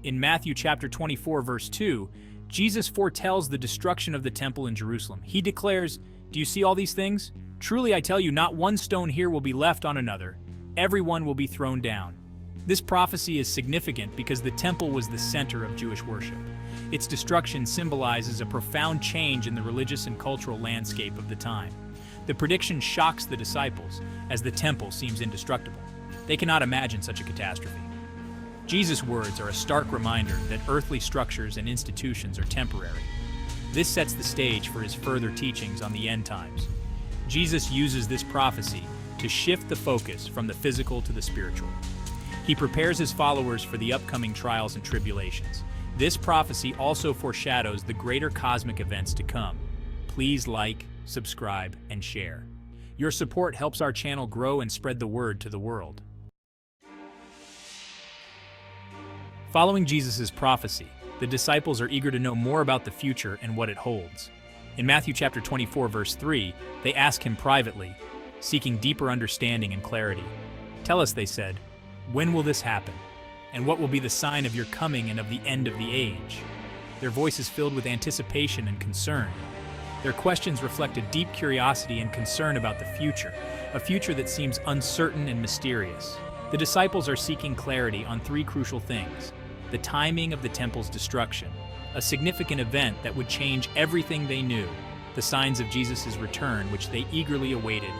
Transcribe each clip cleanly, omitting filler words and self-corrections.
In Matthew chapter 24, verse 2, Jesus foretells the destruction of the temple in Jerusalem. He declares, "Do you see all these things? Truly I tell you, not one stone here will be left on another. Everyone will be thrown down." This prophecy is significant because the temple was the center of Jewish worship. Its destruction symbolizes a profound change in the religious and cultural landscape of the time. The prediction shocks the disciples, as the temple seems indestructible. They cannot imagine such a catastrophe. Jesus' words are a stark reminder that earthly structures and institutions are temporary. This sets the stage for his further teachings on the end times. Jesus uses this prophecy to shift the focus from the physical to the spiritual. He prepares his followers for the upcoming trials and tribulations. This prophecy also foreshadows the greater cosmic events to come. Please like, subscribe, and share. Your support helps our channel grow and spread the word to the world. Following Jesus' prophecy, the disciples are eager to know more about the future and what it holds. In Matthew chapter 24, verse 3, they ask him privately, seeking deeper understanding and clarity. "Tell us," they said, "when will this happen? And what will be the sign of your coming and of the end of the age?" Their voice is filled with anticipation and concern. Their questions reflect a deep curiosity and concern about the future, a future that seems uncertain and mysterious. The disciples are seeking clarity on three crucial things: the timing of the temple's destruction, a significant event that would change everything they knew, the signs of Jesus' return which they eagerly awaited,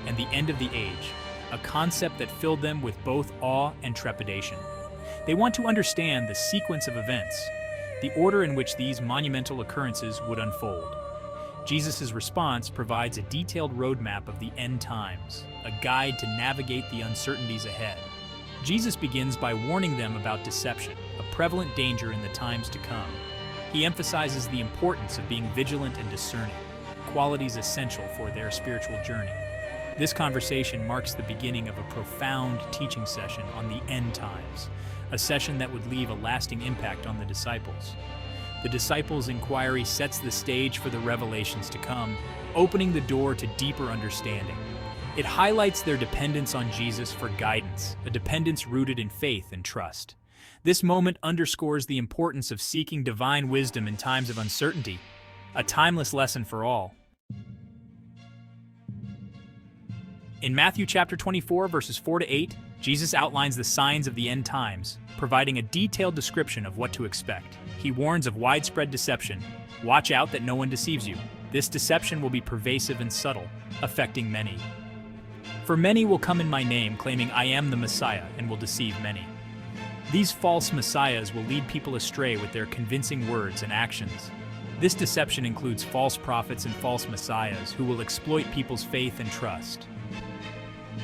and the end of the age, a concept that filled them with both awe and trepidation. They want to understand the sequence of events, the order in which these monumental occurrences would unfold. Jesus' response provides a detailed roadmap of the end times, a guide to navigate the uncertainties ahead. Jesus begins by warning them about deception, a prevalent danger in the times to come. He emphasizes the importance of being vigilant and discerning, qualities essential for their spiritual journey. This conversation marks the beginning of a profound teaching session on the end times, a session that would leave a lasting impact on the disciples. The disciples' inquiry sets the stage for the revelations to come, opening the door to deeper understanding. It highlights their dependence on Jesus for guidance, a dependence rooted in faith and trust. This moment underscores the importance of seeking divine wisdom in times of uncertainty, a timeless lesson for all. In Matthew chapter 24, verses 4 to 8, Jesus outlines the signs of the end times, providing a detailed description of what to expect. He warns of widespread deception. Watch out that no one deceives you. This deception will be pervasive and subtle, affecting many. For many will come in my name, claiming I am the Messiah, and will deceive many. These false messiahs will lead people astray with their convincing words and actions. This deception includes false prophets and false messiahs who will exploit people's faith and trust.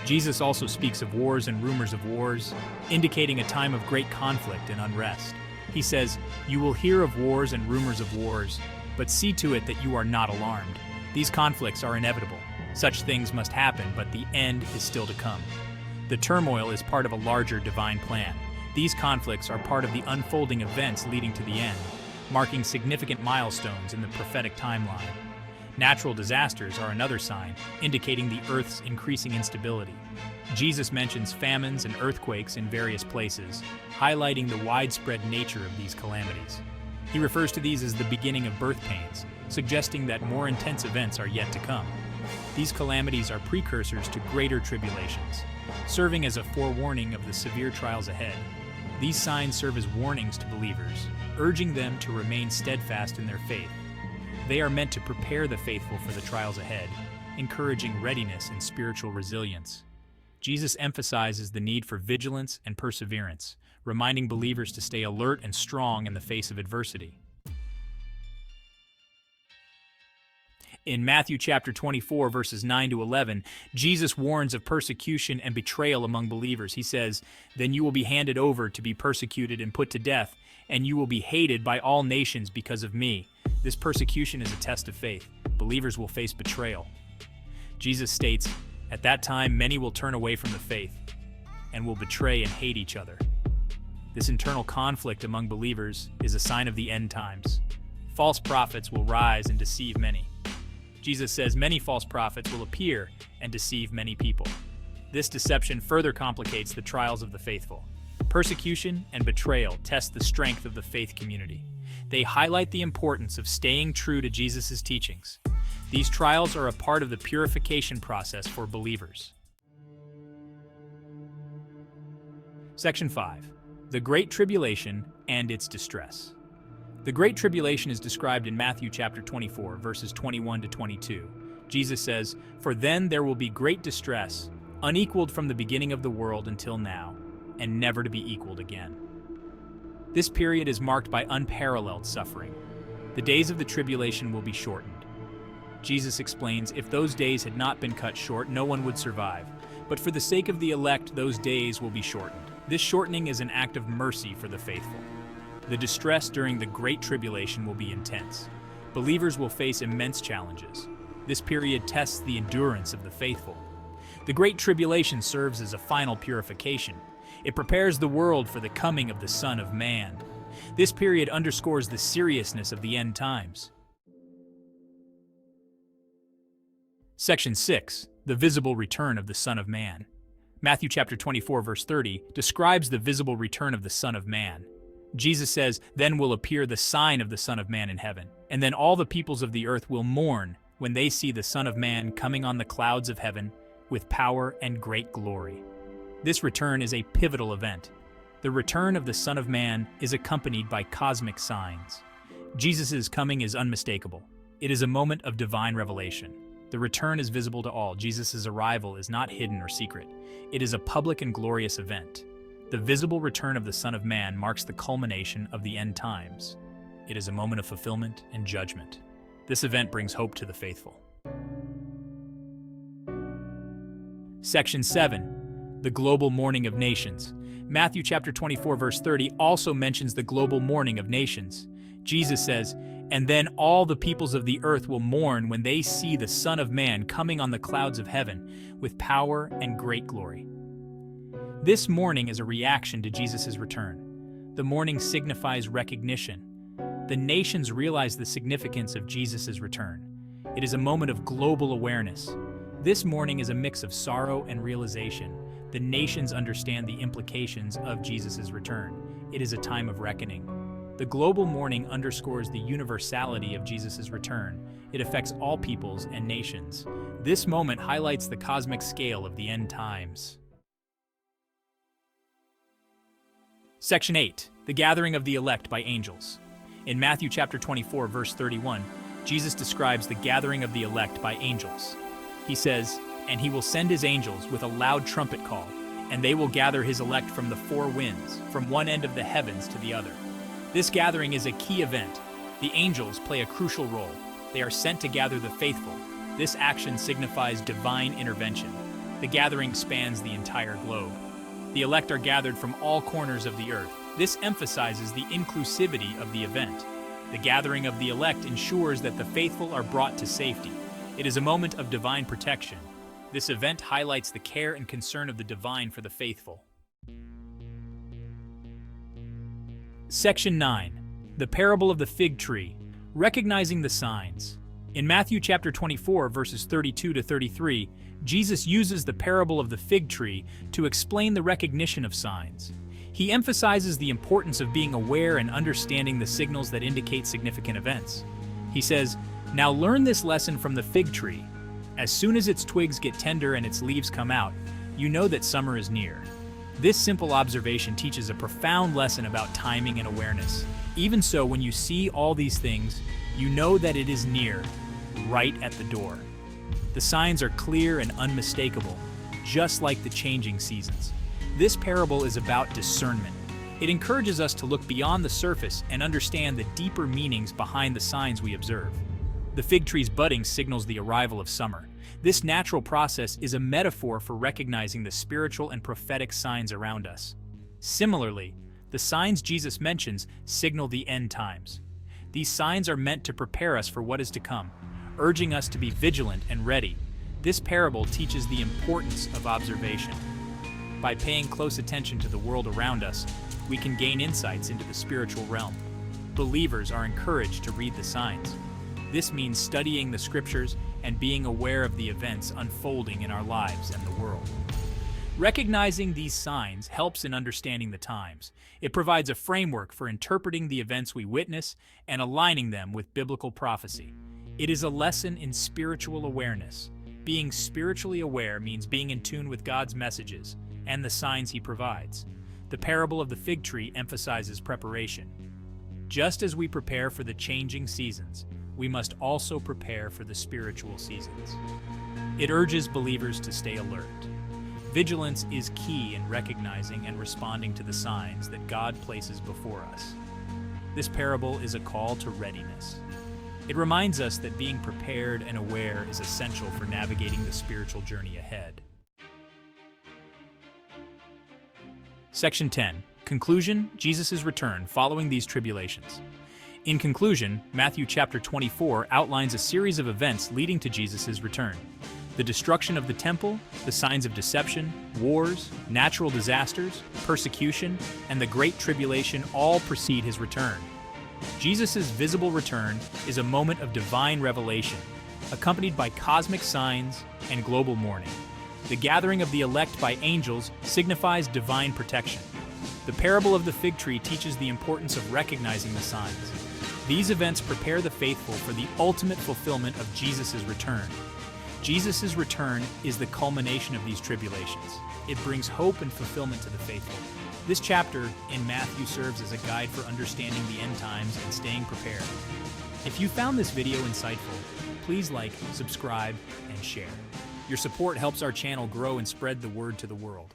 Jesus also speaks of wars and rumors of wars, indicating a time of great conflict and unrest. He says, "You will hear of wars and rumors of wars, but see to it that you are not alarmed. These conflicts are inevitable. Such things must happen, but the end is still to come." The turmoil is part of a larger divine plan. These conflicts are part of the unfolding events leading to the end, marking significant milestones in the prophetic timeline. Natural disasters are another sign, indicating the Earth's increasing instability. Jesus mentions famines and earthquakes in various places, highlighting the widespread nature of these calamities. He refers to these as the beginning of birth pains, suggesting that more intense events are yet to come. These calamities are precursors to greater tribulations, serving as a forewarning of the severe trials ahead. These signs serve as warnings to believers, urging them to remain steadfast in their faith. They are meant to prepare the faithful for the trials ahead, encouraging readiness and spiritual resilience. Jesus emphasizes the need for vigilance and perseverance, reminding believers to stay alert and strong in the face of adversity. In Matthew chapter 24, verses 9 to 11, Jesus warns of persecution and betrayal among believers. He says, "Then you will be handed over to be persecuted and put to death, and you will be hated by all nations because of me." This persecution is a test of faith. Believers will face betrayal. Jesus states, "At that time many will turn away from the faith and will betray and hate each other." This internal conflict among believers is a sign of the end times. False prophets will rise and deceive many. Jesus says many false prophets will appear and deceive many people. This deception further complicates the trials of the faithful. Persecution and betrayal test the strength of the faith community. They highlight the importance of staying true to Jesus' teachings. These trials are a part of the purification process for believers. Section 5. The Great Tribulation and its distress. The Great Tribulation is described in Matthew chapter 24, verses 21 to 22. Jesus says, "For then there will be great distress, unequaled from the beginning of the world until now, and never to be equaled again." This period is marked by unparalleled suffering. The days of the tribulation will be shortened. Jesus explains, if those days had not been cut short, no one would survive. But for the sake of the elect, those days will be shortened. This shortening is an act of mercy for the faithful. The distress during the Great Tribulation will be intense. Believers will face immense challenges. This period tests the endurance of the faithful. The Great Tribulation serves as a final purification. It prepares the world for the coming of the Son of Man. This period underscores the seriousness of the end times. Section 6. The visible return of the Son of Man. Matthew chapter 24, verse 30 describes the visible return of the Son of Man. Jesus says, "Then will appear the sign of the Son of Man in heaven, and then all the peoples of the earth will mourn when they see the Son of Man coming on the clouds of heaven with power and great glory." This return is a pivotal event. The return of the Son of Man is accompanied by cosmic signs. Jesus' coming is unmistakable. It is a moment of divine revelation. The return is visible to all. Jesus' arrival is not hidden or secret. It is a public and glorious event. The visible return of the Son of Man marks the culmination of the end times. It is a moment of fulfillment and judgment. This event brings hope to the faithful. Section 7. The global mourning of nations. Matthew chapter 24, verse 30 also mentions the global mourning of nations. Jesus says, "And then all the peoples of the earth will mourn when they see the Son of Man coming on the clouds of heaven with power and great glory." This mourning is a reaction to Jesus' return. The mourning signifies recognition. The nations realize the significance of Jesus' return. It is a moment of global awareness. This mourning is a mix of sorrow and realization. The nations understand the implications of Jesus' return. It is a time of reckoning. The global mourning underscores the universality of Jesus' return. It affects all peoples and nations. This moment highlights the cosmic scale of the end times. Section 8. The gathering of the elect by angels. In Matthew chapter 24, verse 31, Jesus describes the gathering of the elect by angels. He says, "And he will send his angels with a loud trumpet call, and they will gather his elect from the four winds, from one end of the heavens to the other." This gathering is a key event. The angels play a crucial role. They are sent to gather the faithful. This action signifies divine intervention. The gathering spans the entire globe. The elect are gathered from all corners of the earth. This emphasizes the inclusivity of the event. The gathering of the elect ensures that the faithful are brought to safety. It is a moment of divine protection. This event highlights the care and concern of the divine for the faithful. Section 9. The Parable of the Fig Tree. Recognizing the signs. In Matthew chapter 24, verses 32 to 33, Jesus uses the parable of the fig tree to explain the recognition of signs. He emphasizes the importance of being aware and understanding the signals that indicate significant events. He says, "Now learn this lesson from the fig tree. As soon as its twigs get tender and its leaves come out, you know that summer is near." This simple observation teaches a profound lesson about timing and awareness. Even so, when you see all these things, you know that it is near, right at the door. The signs are clear and unmistakable, just like the changing seasons. This parable is about discernment. It encourages us to look beyond the surface and understand the deeper meanings behind the signs we observe. The fig tree's budding signals the arrival of summer. This natural process is a metaphor for recognizing the spiritual and prophetic signs around us. Similarly, the signs Jesus mentions signal the end times. These signs are meant to prepare us for what is to come, urging us to be vigilant and ready. This parable teaches the importance of observation. By paying close attention to the world around us, we can gain insights into the spiritual realm. Believers are encouraged to read the signs. This means studying the scriptures and being aware of the events unfolding in our lives and the world. Recognizing these signs helps in understanding the times. It provides a framework for interpreting the events we witness and aligning them with biblical prophecy. It is a lesson in spiritual awareness. Being spiritually aware means being in tune with God's messages and the signs He provides. The parable of the fig tree emphasizes preparation. Just as we prepare for the changing seasons, we must also prepare for the spiritual seasons. It urges believers to stay alert. Vigilance is key in recognizing and responding to the signs that God places before us. This parable is a call to readiness. It reminds us that being prepared and aware is essential for navigating the spiritual journey ahead. Section 10. Conclusion: Jesus' return following these tribulations. In conclusion, Matthew chapter 24 outlines a series of events leading to Jesus' return. The destruction of the temple, the signs of deception, wars, natural disasters, persecution, and the Great Tribulation all precede His return. Jesus' visible return is a moment of divine revelation, accompanied by cosmic signs and global mourning. The gathering of the elect by angels signifies divine protection. The parable of the fig tree teaches the importance of recognizing the signs. These events prepare the faithful for the ultimate fulfillment of Jesus' return. Jesus' return is the culmination of these tribulations. It brings hope and fulfillment to the faithful. This chapter in Matthew serves as a guide for understanding the end times and staying prepared. If you found this video insightful, please like, subscribe, and share. Your support helps our channel grow and spread the word to the world.